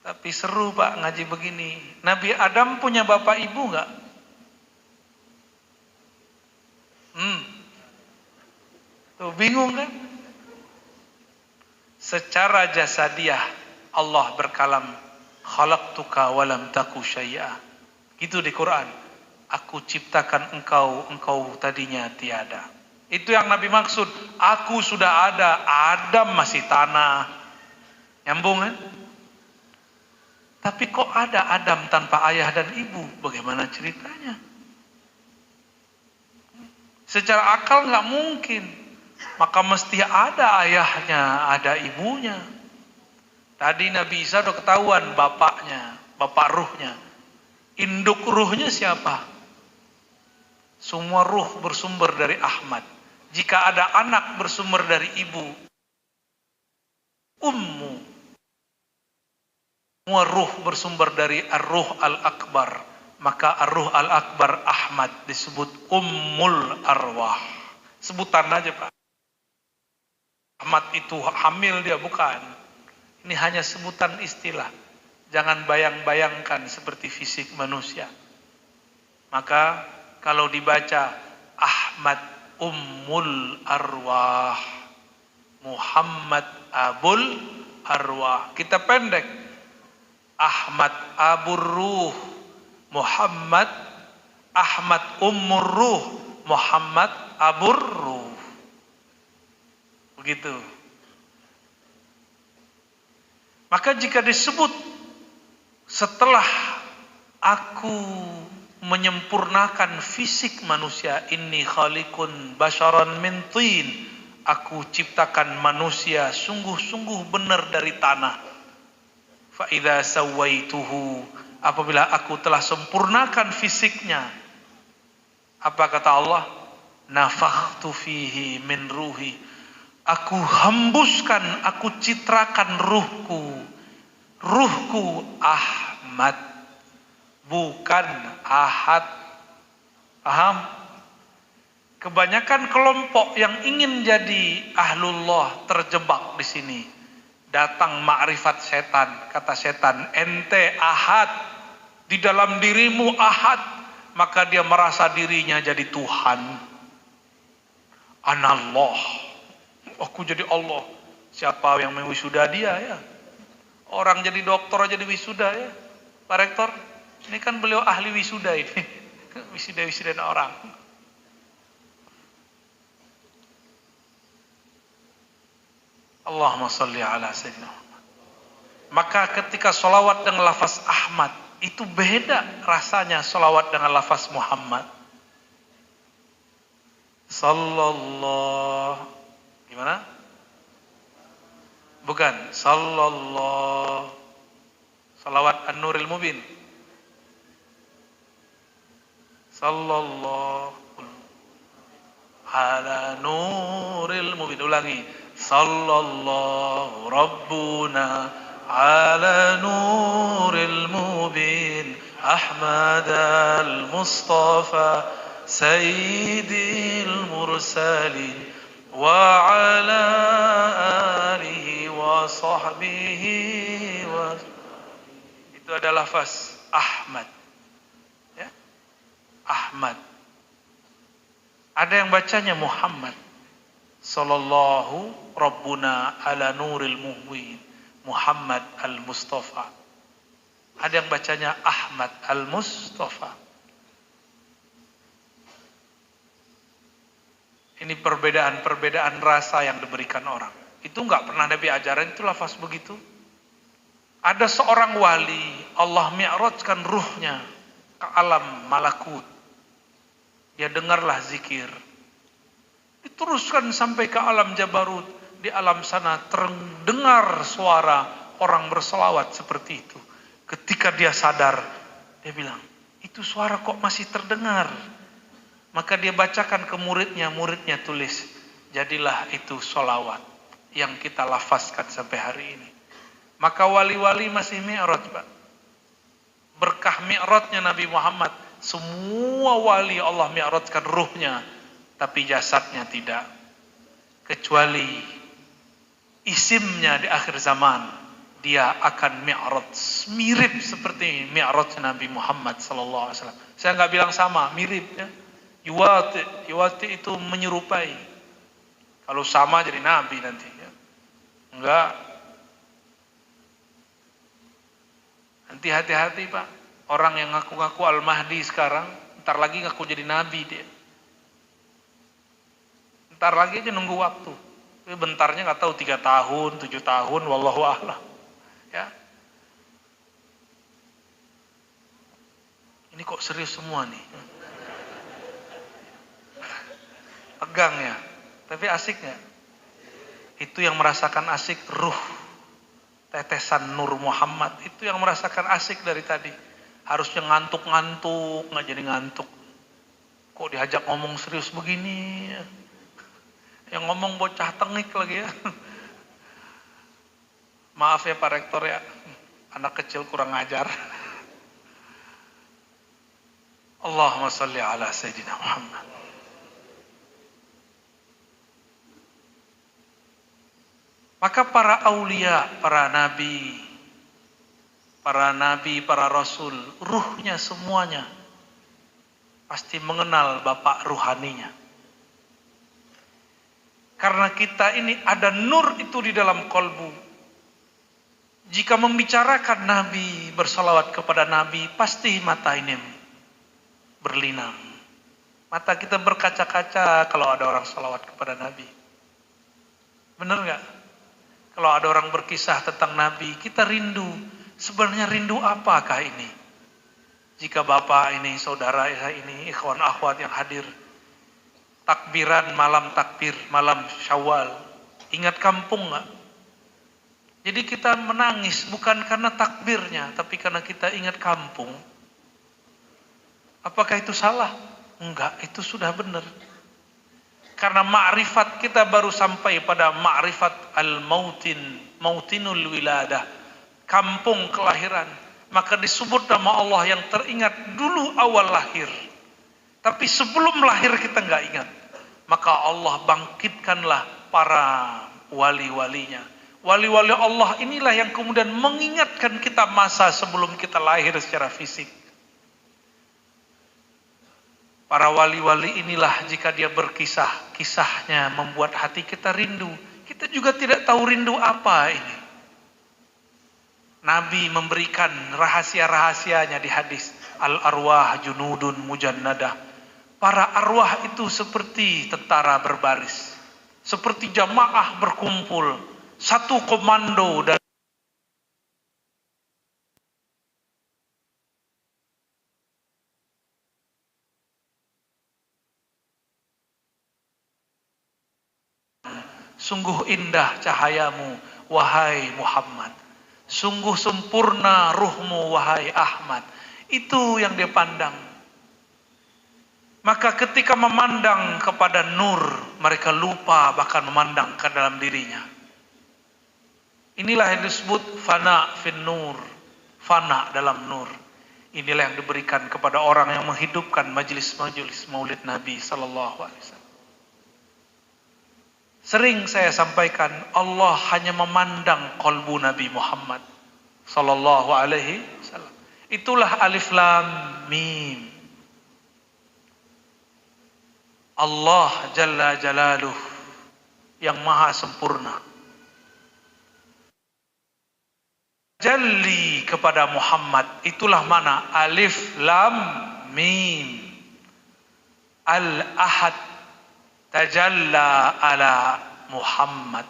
Tapi seru Pak ngaji begini. Nabi Adam punya bapak ibu enggak? Tuh bingung kan? Secara jasadiah Allah berkalam, khalaqtuka walam taku syai'a. Itu di Quran. Aku ciptakan engkau, engkau tadinya tiada. Itu yang Nabi maksud. Aku sudah ada, Adam masih tanah. Nyambung kan? Tapi kok ada Adam tanpa ayah dan ibu? Bagaimana ceritanya? Secara akal nggak mungkin. Maka mesti ada ayahnya, ada ibunya. Tadi Nabi Isa udah ketahuan bapaknya, bapak ruhnya. Induk ruhnya siapa? Semua ruh bersumber dari Ahmad. Jika ada anak bersumber dari ibu, ummu. Semua ruh bersumber dari Ar-Ruh Al-Akbar. Maka Ar-Ruh Al-Akbar Ahmad disebut Ummul Arwah. Sebutan aja Pak. Ahmad itu hamil dia bukan. Ini hanya sebutan istilah. Jangan bayang-bayangkan seperti fisik manusia. Maka kalau dibaca Ahmad Ummul Arwah, Muhammad Abul Arwah, kita pendek. Ahmad Abur Ruh, Muhammad Ahmad Ummur Ruh, Muhammad Abur Ruh. Begitu. Maka jika disebut setelah aku menyempurnakan fisik manusia, inni khaliqun basharan min tin, aku ciptakan manusia sungguh-sungguh benar dari tanah. Fa idza sawaituhu, apabila aku telah sempurnakan fisiknya, apa kata Allah? Nafakhtu fihi min ruhi, aku hembuskan, aku citrakan ruhku. Ruhku Ahmad, bukan Ahad. Paham? Kebanyakan kelompok yang ingin jadi ahlullah terjebak di sini. Datang ma'rifat setan, kata setan, ente Ahad, di dalam dirimu Ahad, maka dia merasa dirinya jadi Tuhan. Anallah, aku jadi Allah. Siapa yang mewisuda dia ya? Orang jadi dokter aja di wisuda ya, Pak Rektor. Ini kan beliau ahli wisuda ini, wisuda-wisudain orang. Allahumma salli ala sayyidina Muhammad. Maka ketika sholawat dengan lafaz Ahmad, Itu beda rasanya salawat dengan lafaz Muhammad. Sallallahu, gimana? Bukan, sallallahu. Salawat An-Nuril Mubin. Sallallahu ala nuril mubin. Ulangi. Sallallahu Rabbuna ala nuril mubin. Ahmad al-Mustafa Sayyidil Mursalin wa ala alihi wa sahbihi wa. Itu adalah lafaz Ahmad. Ya. Ahmad. Ada yang bacanya Muhammad. Sallallahu Rabbuna ala nuril muhwin. Muhammad al-Mustafa. Ada yang bacanya Ahmad al-Mustafa. Ini perbedaan-perbedaan rasa yang diberikan orang. Itu enggak pernah Nabi ajaran, itu lafaz begitu. Ada seorang wali, Allah mi'rajkan ruhnya ke alam malakut. Dia dengarlah zikir. Diteruskan sampai ke alam jabarut. Di alam sana terdengar suara orang berselawat seperti itu. Ketika dia sadar, dia bilang, itu suara kok masih terdengar? Maka dia bacakan ke muridnya, muridnya tulis, jadilah itu sholawat yang kita lafazkan sampai hari ini. Maka wali-wali masih mi'raj, Pak. Berkah mi'rajnya Nabi Muhammad, semua wali Allah mi'rajkan ruhnya, tapi jasadnya tidak. Kecuali isimnya di akhir zaman, dia akan mi'raj mirip seperti mi'raj Nabi Muhammad sallallahu alaihi wasallam. Saya nggak bilang sama, mirip ya. Yuwati itu menyerupai. Kalau sama jadi nabi nanti ya. Enggak. Nanti hati-hati, Pak. Orang yang ngaku-ngaku Al-Mahdi sekarang, ntar lagi ngaku jadi nabi dia. Ntar lagi aja nunggu waktu. Tapi bentarnya nggak tahu 3 tahun, 7 tahun, wallahu a'lam. Ya. Ini kok serius semua nih. Tegang ya, tapi asiknya. Itu yang merasakan asik ruh. Tetesan Nur Muhammad, itu yang merasakan asik dari tadi. Harusnya ngantuk-ngantuk, nggak jadi ngantuk. Kok diajak ngomong serius begini? Yang ngomong bocah tengik lagi ya. Maaf ya Pak Rektor ya, anak kecil kurang ajar. Allahumma sholli ala Sayyidina Muhammad. Maka para aulia, para nabi, para rasul, ruhnya semuanya pasti mengenal Bapak ruhaninya. Karena kita ini ada nur itu di dalam kolbu. Jika membicarakan Nabi, bersalawat kepada Nabi, pasti mata ini berlinang. Mata kita berkaca-kaca kalau ada orang salawat kepada Nabi. Benar nggak? Kalau ada orang berkisah tentang Nabi, kita rindu. Sebenarnya rindu apakah ini? Jika Bapak ini, saudara ini, ikhwan akhwat yang hadir, takbiran malam takbir, malam Syawal, ingat kampung nggak? Jadi kita menangis bukan karena takbirnya, tapi karena kita ingat kampung. Apakah itu salah? Enggak, itu sudah benar. Karena ma'rifat kita baru sampai pada ma'rifat mautinul wiladah, kampung kelahiran. Maka disebut nama Allah yang teringat dulu awal lahir. Tapi sebelum lahir kita nggak ingat. Maka Allah bangkitkanlah para wali-walinya. Wali-wali Allah inilah yang kemudian mengingatkan kita masa sebelum kita lahir secara fisik. Para wali-wali inilah jika dia berkisah, kisahnya membuat hati kita rindu. Kita juga tidak tahu rindu apa ini. Nabi memberikan rahasia-rahasianya di hadis. Al-arwah junudun mujannadah. Para arwah itu seperti tentara berbaris. Seperti jamaah berkumpul. Satu komando dan Sungguh indah cahayamu, wahai Muhammad. Sungguh sempurna ruhmu, wahai Ahmad. Itu yang dia pandang. Maka ketika memandang kepada nur, mereka lupa bahkan memandang ke dalam dirinya. Inilah yang disebut fana fin nur. Fana dalam nur. Inilah yang diberikan kepada orang yang menghidupkan majelis-majelis maulid Nabi sallallahu alaihi wasallam. Sering saya sampaikan, Allah hanya memandang qalbu Nabi Muhammad sallallahu alaihi wasallam. Itulah alif lam mim. Allah jalla jalaluh yang maha sempurna. Jalli kepada Muhammad, itulah mana alif lam mim. Al-Ahad tajalla ala Muhammad.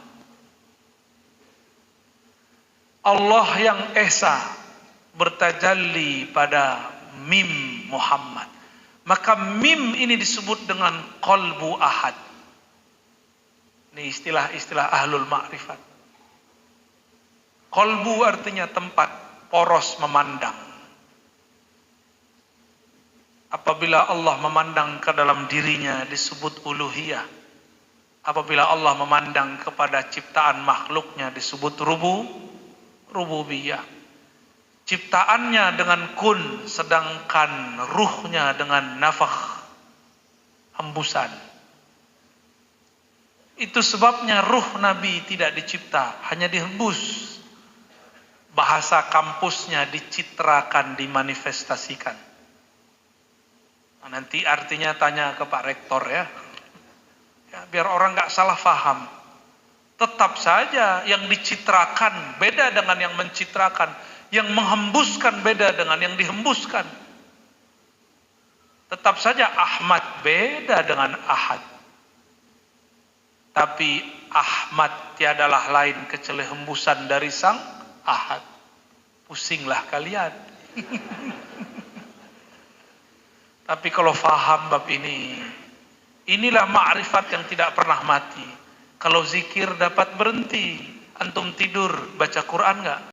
Allah yang esa bertajalli pada mim Muhammad. Maka mim ini disebut dengan qalbu ahad. Ini istilah-istilah ahlul ma'rifat. Qalbu artinya tempat, poros memandang. Apabila Allah memandang ke dalam dirinya disebut uluhiyah. Apabila Allah memandang kepada ciptaan makhluknya disebut rububiyah. Ciptaannya dengan kun, sedangkan ruhnya dengan nafakh, hembusan. Itu sebabnya ruh Nabi tidak dicipta, hanya dihembus. Bahasa kampusnya dicitrakan, dimanifestasikan. Nah, nanti artinya tanya ke Pak Rektor ya. Biar orang nggak salah faham. Tetap saja yang dicitrakan beda dengan yang mencitrakan. Yang menghembuskan beda dengan yang dihembuskan. Tetap saja Ahmad beda dengan Ahad. Tapi Ahmad tiadalah lain kecuali hembusan dari sang Ahad. Pusinglah kalian. Tapi kalau faham bab ini, inilah ma'rifat yang tidak pernah mati. Kalau zikir dapat berhenti. Antum tidur baca Quran enggak?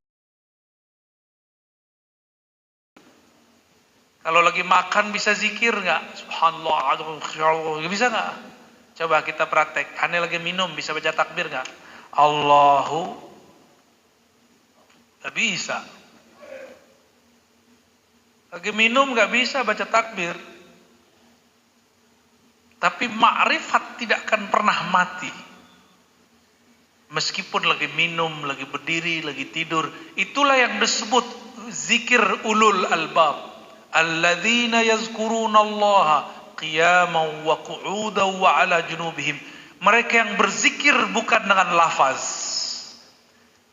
Kalau lagi makan bisa zikir enggak? Subhanallah, bisa enggak? Coba kita praktek. Ane lagi minum bisa baca takbir enggak? Allahu, enggak bisa. Lagi minum enggak bisa baca takbir. Tapi ma'rifat tidak akan pernah mati. Meskipun lagi minum, lagi berdiri, lagi tidur. Itulah yang disebut zikir ulul albab. Alladzina yazkurunallaha qiyaman wa qu'udan wa ala junubihim. Mereka yang berzikir bukan dengan lafaz.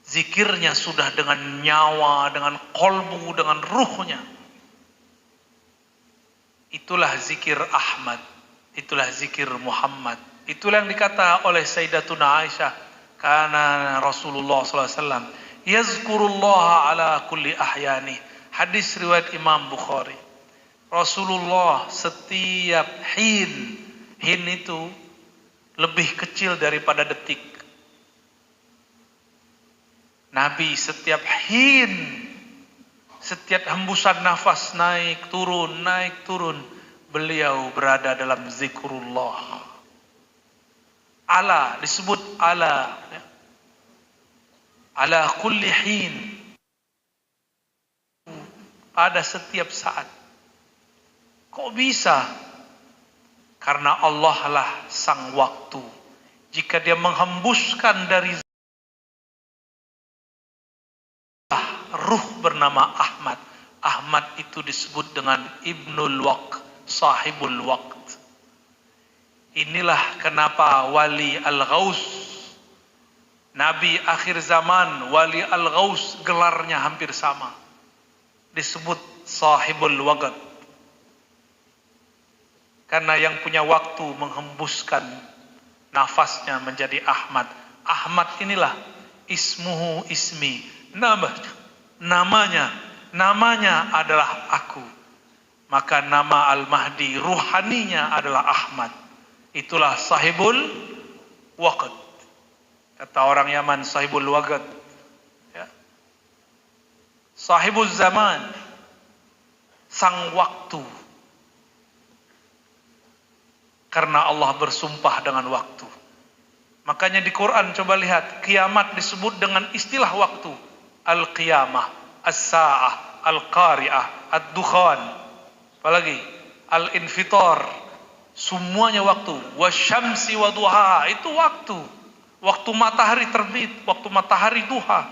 Zikirnya sudah dengan nyawa, dengan kolbu, dengan ruhnya. Itulah zikir Ahmad. Itulah zikir Muhammad. Itulah yang dikata oleh Sayyidatuna Aisyah. Karena Rasulullah SAW yazkurullaha ala kulli ahyani. Hadis riwayat Imam Bukhari. Rasulullah setiap hin itu lebih kecil daripada detik. Nabi setiap hin, setiap hembusan nafas naik turun, beliau berada dalam zikrullah. Ala disebut ala, ala kulli hin. Pada setiap saat. Kok bisa? Karena Allah lah sang waktu. Jika dia menghembuskan dari ruh bernama Ahmad. Ahmad itu disebut dengan Ibnul Waqt, sahibul waqt. Inilah kenapa Wali Al-Ghaus, Nabi akhir zaman, Wali Al-Ghaus gelarnya hampir sama. Disebut sahibul waqt. Karena yang punya waktu menghembuskan nafasnya menjadi Ahmad. Ahmad inilah ismuhu ismi. Namanya adalah aku. Maka nama Al-Mahdi ruhaninya adalah Ahmad. Itulah sahibul waqt. Kata orang Yaman, sahibul waqt. Ya. Sahibul zaman. Sang waktu. Karena Allah bersumpah dengan waktu. Makanya di Quran coba lihat, kiamat disebut dengan istilah waktu. Al-qiyamah, as-sa'ah, al-qari'ah, ad-dukhan. Apalagi? Al-infitar. Semuanya waktu. Wasyamsi wa duha, itu waktu. Waktu matahari terbit, waktu matahari duha.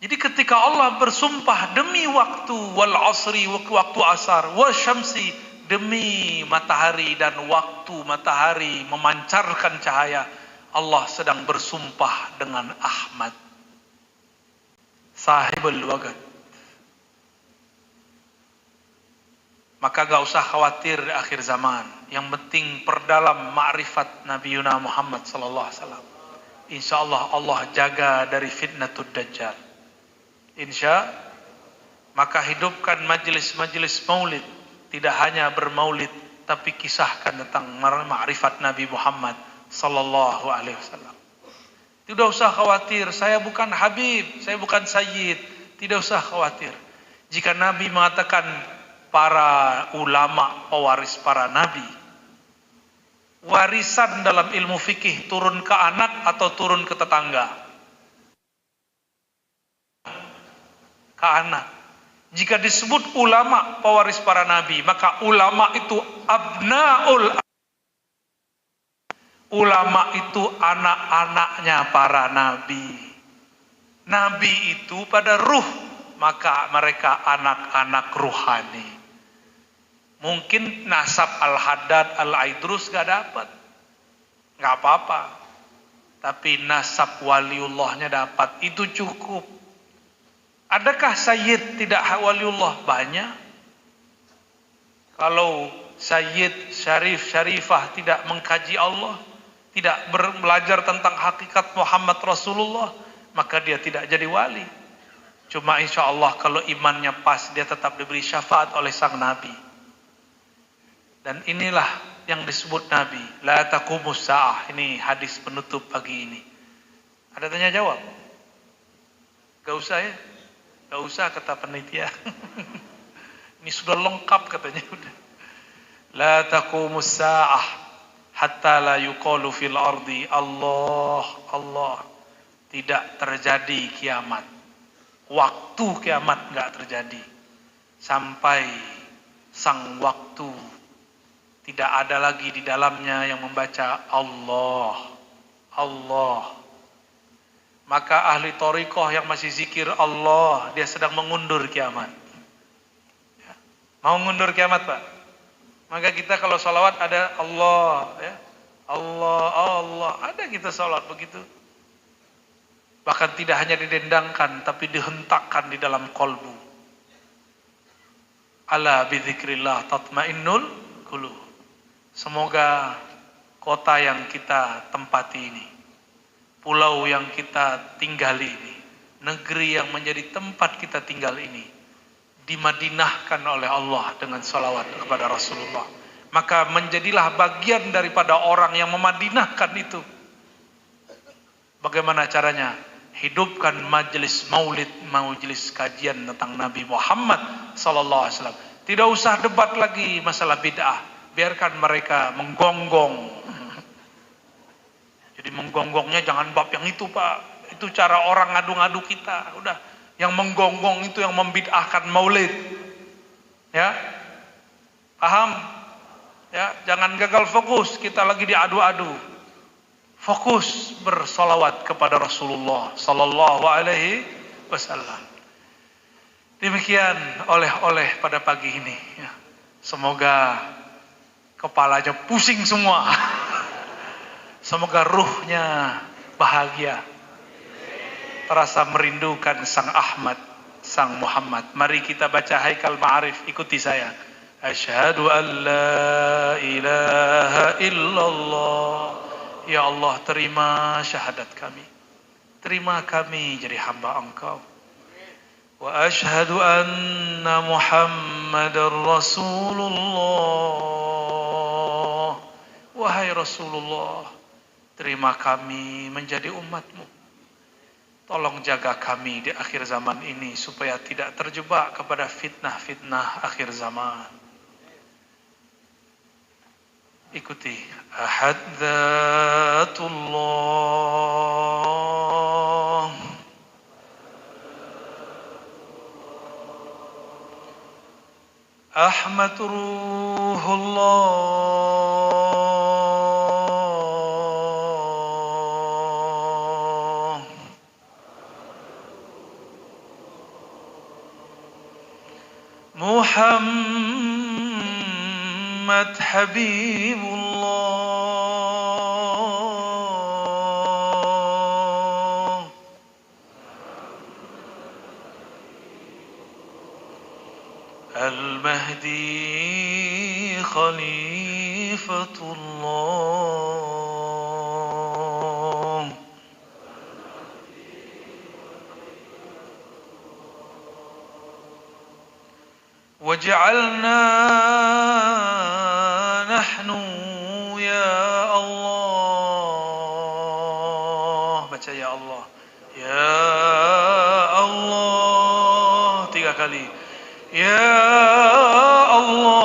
Jadi ketika Allah bersumpah demi waktu, wal asri, waktu asar, wasyamsi, demi matahari dan waktu matahari memancarkan cahaya, Allah sedang bersumpah dengan Ahmad, sahibul waqt. Maka gak usah khawatir di akhir zaman. Yang penting perdalam ma'rifat Nabi Yuna Muhammad sallallahu alaihi wasallam. Insyaallah Allah jaga dari fitnatud dajjal. Maka hidupkan majelis-majelis maulid. Tidak hanya bermaulid, tapi kisahkan tentang ma'rifat Nabi Muhammad sallallahu alaihi wasallam. Tidak usah khawatir, saya bukan Habib, saya bukan Sayyid. Tidak usah khawatir. Jika Nabi mengatakan para ulama pewaris para nabi, warisan dalam ilmu fikih turun ke anak atau turun ke tetangga? Ke anak. Jika disebut ulama pewaris para nabi, maka ulama itu abnaul, ulama itu anak-anaknya para nabi. Nabi itu pada ruh, maka mereka anak-anak ruhani. Mungkin nasab Al-Haddad, Al-Aidrus gak dapat, gak apa-apa. Tapi nasab waliullahnya dapat, itu cukup. Adakah Sayyid tidak waliullah? Banyak. Kalau Sayyid, Syarif, Syarifah tidak mengkaji Allah, tidak belajar tentang hakikat Muhammad Rasulullah, maka dia tidak jadi wali. Cuma insya Allah kalau imannya pas, dia tetap diberi syafaat oleh sang Nabi. Dan inilah yang disebut Nabi, la taqumus sa'ah. Ini hadis penutup pagi ini. Ada tanya jawab? Gak usah ya? Gak usah kata penitia. Ini sudah lengkap katanya udah. La taqumus sa'ah hatta la yuqalu fil ardi Allah Allah. Tidak terjadi kiamat. Waktu kiamat gak terjadi sampai sang waktu tidak ada lagi di dalamnya yang membaca Allah Allah. Maka ahli thariqah yang masih zikir Allah, dia sedang mengundur kiamat. Ya. Mau mengundur kiamat Pak? Maka kita kalau salawat ada Allah, ya. Allah, Allah, ada kita salawat begitu. Bahkan tidak hanya didendangkan, tapi dihentakkan di dalam kolbu. Ala bidzikrillah tatmainnul qulub. Semoga kota yang kita tempati ini, pulau yang kita tinggali ini, negeri yang menjadi tempat kita tinggal ini, dimadinahkan oleh Allah dengan salawat kepada Rasulullah. Maka menjadilah bagian daripada orang yang memadinahkan itu. Bagaimana caranya? Hidupkan majelis maulid, majelis kajian tentang Nabi Muhammad sallallahu alaihi wasallam. Tidak usah debat lagi masalah bid'ah. Biarkan mereka menggonggong. Jadi menggonggongnya jangan bab yang itu Pak. Itu cara orang ngadu-ngadu kita. Udah, yang menggonggong itu yang membid'ahkan maulid. Ya. Paham? Ya, jangan gagal fokus, kita lagi diadu-adu. Fokus bersolawat kepada Rasulullah sallallahu alaihi wasallam. Demikian oleh-oleh pada pagi ini ya. Semoga kepalanya pusing semua. Semoga ruhnya bahagia. Terasa merindukan sang Ahmad, sang Muhammad. Mari kita baca Haikal Ma'arif, ikuti saya. Asyhadu an la ilaha illallah. Ya Allah, terima syahadat kami. Terima kami jadi hamba Engkau. Wa asyhadu anna Muhammadar Rasulullah. Wahai Rasulullah, Terima kami menjadi umat-Mu. Tolong jaga kami di akhir zaman ini supaya tidak terjebak kepada fitnah-fitnah akhir zaman. Ikuti Ahad Dzatullah, Ahmad Ruhullah, Muhammad Habibullah, Al-Mahdi Khalifatullah, waj'alna nahnu ya Allah. Baca ya Allah. Ya Allah 3 kali. Ya Allah.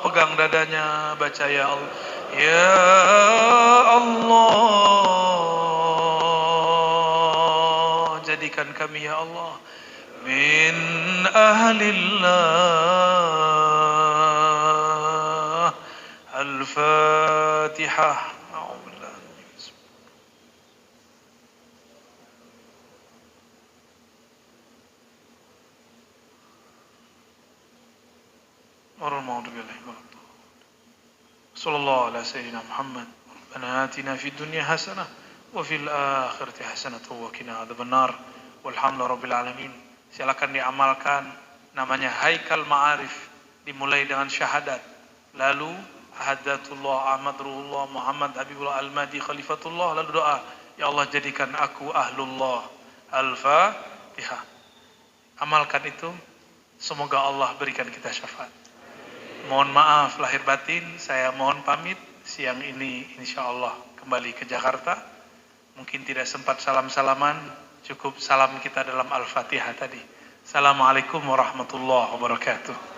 Pegang dadanya, baca ya Allah. Ya Allah. Jadikan kami ya Allah min ahlillah. Al-Fatihah. Sallallahu ala sayyidina Muhammad. Rabbana atina fid dunya hasanah wa fil akhirati hasanah wa qina adzabannar. Walhamdulillahi rabbil alamin. Silakan diamalkan, namanya Haikal Ma'arif, dimulai dengan syahadat. Lalu Ahadzatullah, Ahmad Ruhullah, Muhammad Habibullah, Al-Mahdi Khalifatullah. Lalu doa, ya Allah jadikan aku ahlullah. Al-Fatihah. Amalkan itu, semoga Allah berikan kita syafaat. Mohon maaf lahir batin, saya mohon pamit. Siang ini insya Allah kembali ke Jakarta. Mungkin tidak sempat salam-salaman, cukup salam kita dalam Al-Fatihah tadi. Assalamualaikum warahmatullahi wabarakatuh.